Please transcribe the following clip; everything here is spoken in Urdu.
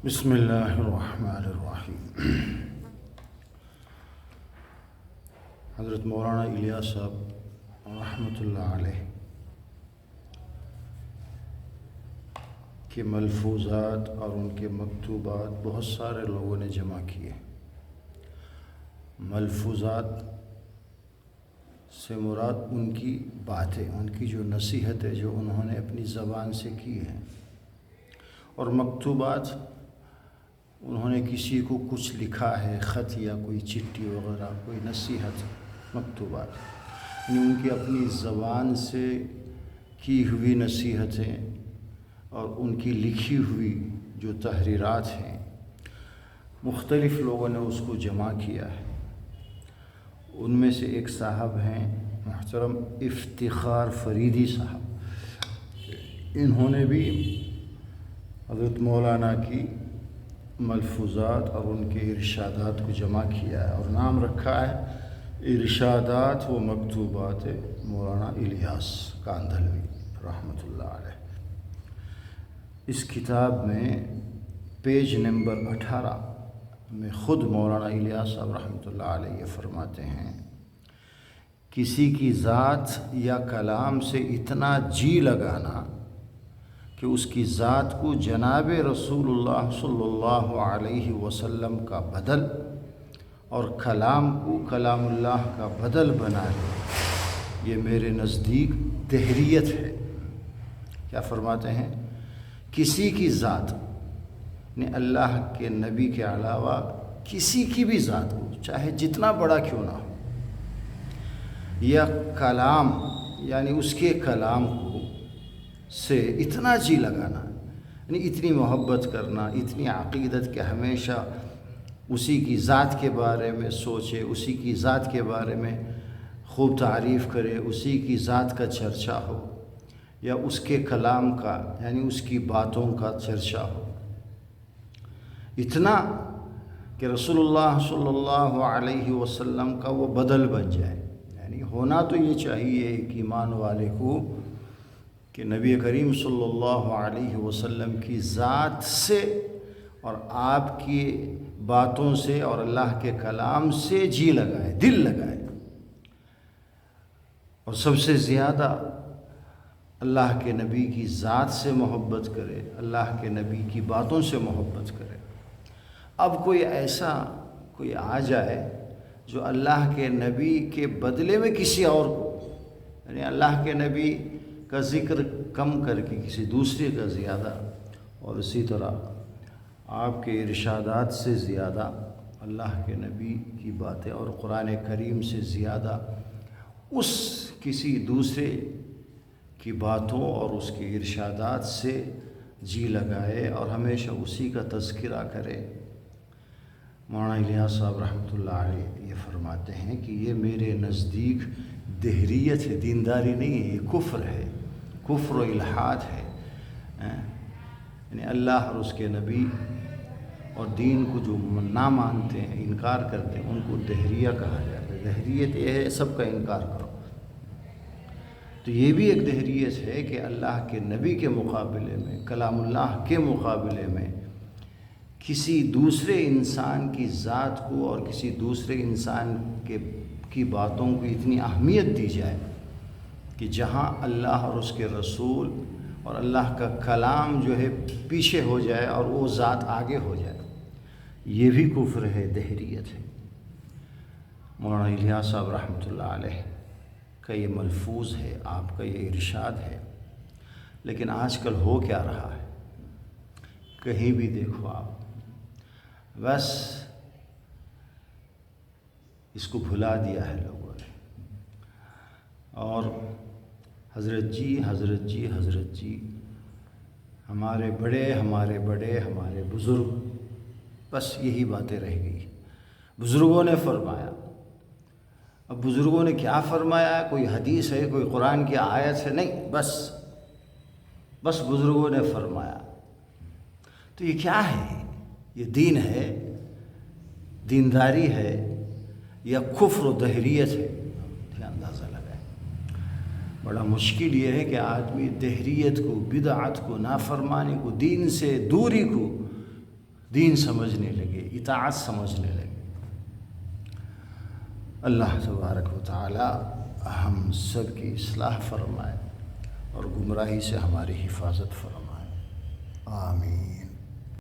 بسم اللہ الرحمن الرحیم۔ حضرت مولانا الیاس صاحب رحمۃ اللہ علیہ کے ملفوظات اور ان کے مکتوبات بہت سارے لوگوں نے جمع کیے۔ ملفوظات سے مراد ان کی باتیں، ان کی جو نصیحتیں جو انہوں نے اپنی زبان سے کی ہیں، اور مکتوبات انہوں نے کسی کو کچھ لکھا ہے، خط یا کوئی چٹھی وغیرہ، کوئی نصیحت، مکتوبات یعنی ان کی اپنی زبان سے کی ہوئی نصیحتیں اور ان کی لکھی ہوئی جو تحریرات ہیں، مختلف لوگوں نے اس کو جمع کیا ہے۔ ان میں سے ایک صاحب ہیں محترم افتخار فریدی صاحب، انہوں نے بھی حضرت مولانا کی ملفوظات اور ان کے ارشادات کو جمع کیا ہے اور نام رکھا ہے ارشادات و مکتوبات مولانا الیاس کاندھلوی رحمۃ اللہ علیہ۔ اس کتاب میں پیج نمبر 18 میں خود مولانا الیاس صاحب رحمۃ اللہ علیہ یہ فرماتے ہیں، کسی کی ذات یا کلام سے اتنا جی لگانا کہ اس کی ذات کو جناب رسول اللہ صلی اللہ علیہ وسلم کا بدل اور کلام کو کلام اللہ کا بدل بنا لے، یہ میرے نزدیک دہریت ہے۔ کیا فرماتے ہیں؟ کسی کی ذات نے اللہ کے نبی کے علاوہ کسی کی بھی ذات کو، چاہے جتنا بڑا کیوں نہ ہو، یا کلام یعنی اس کے کلام کو سے اتنا جی لگانا، یعنی اتنی محبت کرنا، اتنی عقیدت کہ ہمیشہ اسی کی ذات کے بارے میں سوچے، اسی کی ذات کے بارے میں خوب تعریف کرے، اسی کی ذات کا چرچا ہو، یا اس کے کلام کا یعنی اس کی باتوں کا چرچا ہو، اتنا کہ رسول اللہ صلی اللہ علیہ وسلم کا وہ بدل بن جائے۔ یعنی ہونا تو یہ چاہیے ایک ایمان والے کو کہ نبی کریم صلی اللہ علیہ وسلم کی ذات سے اور آپ کی باتوں سے اور اللہ کے کلام سے جی لگائے، دل لگائے، اور سب سے زیادہ اللہ کے نبی کی ذات سے محبت کرے، اللہ کے نبی کی باتوں سے محبت کرے۔ اب کوئی ایسا کوئی آ جائے جو اللہ کے نبی کے بدلے میں کسی اور کو، یعنی اللہ کے نبی کا ذکر کم کر کے کسی دوسرے کا زیادہ، اور اسی طرح آپ کے ارشادات سے زیادہ اللہ کے نبی کی باتیں اور قرآن کریم سے زیادہ اس کسی دوسرے کی باتوں اور اس کے ارشادات سے جی لگائے اور ہمیشہ اسی کا تذکرہ کرے۔ مولانا الیاس صاحب رحمۃ اللہ علیہ یہ فرماتے ہیں کہ یہ میرے نزدیک دہریت ہے، دینداری نہیں ہے، یہ کفر ہے، کفر و الحاد ہے۔ یعنی اللہ اور اس کے نبی اور دین کو جو نہ مانتے ہیں، انکار کرتے ہیں، ان کو دہریہ کہا جاتا ہے۔ دہریت یہ ہے سب کا انکار کرو۔ تو یہ بھی ایک دہریت ہے کہ اللہ کے نبی کے مقابلے میں، کلام اللہ کے مقابلے میں کسی دوسرے انسان کی ذات کو اور کسی دوسرے انسان کی باتوں کو اتنی اہمیت دی جائے کہ جہاں اللہ اور اس کے رسول اور اللہ کا کلام جو ہے پیچھے ہو جائے اور وہ ذات آگے ہو جائے، یہ بھی کفر ہے، دہریت ہے۔ مولانا الیاس صاحب رحمۃ اللہ علیہ کا یہ ملفوظ ہے، آپ کا یہ ارشاد ہے۔ لیکن آج کل ہو کیا رہا ہے؟ کہیں بھی دیکھو آپ، بس اس کو بھلا دیا ہے لوگوں نے، اور حضرت جی حضرت جی حضرت جی، ہمارے بڑے ہمارے بڑے ہمارے بزرگ، بس یہی باتیں رہ گئی۔ بزرگوں نے فرمایا، اب بزرگوں نے کیا فرمایا؟ کوئی حدیث ہے، کوئی قرآن کی آیت ہے؟ نہیں، بس بزرگوں نے فرمایا۔ تو یہ کیا ہے؟ یہ دین ہے، دینداری ہے، یا کفر و دہریت ہے؟ یہ اندازہ لگائے۔ بڑا مشکل یہ ہے کہ آدمی دہریت کو، بدعت کو، نافرمانی کو، دین سے دوری کو دین سمجھنے لگے، اطاعت سمجھنے لگے۔ اللہ تبارک و تعالی ہم سب کی اصلاح فرمائے اور گمراہی سے ہماری حفاظت فرمائے، آمین۔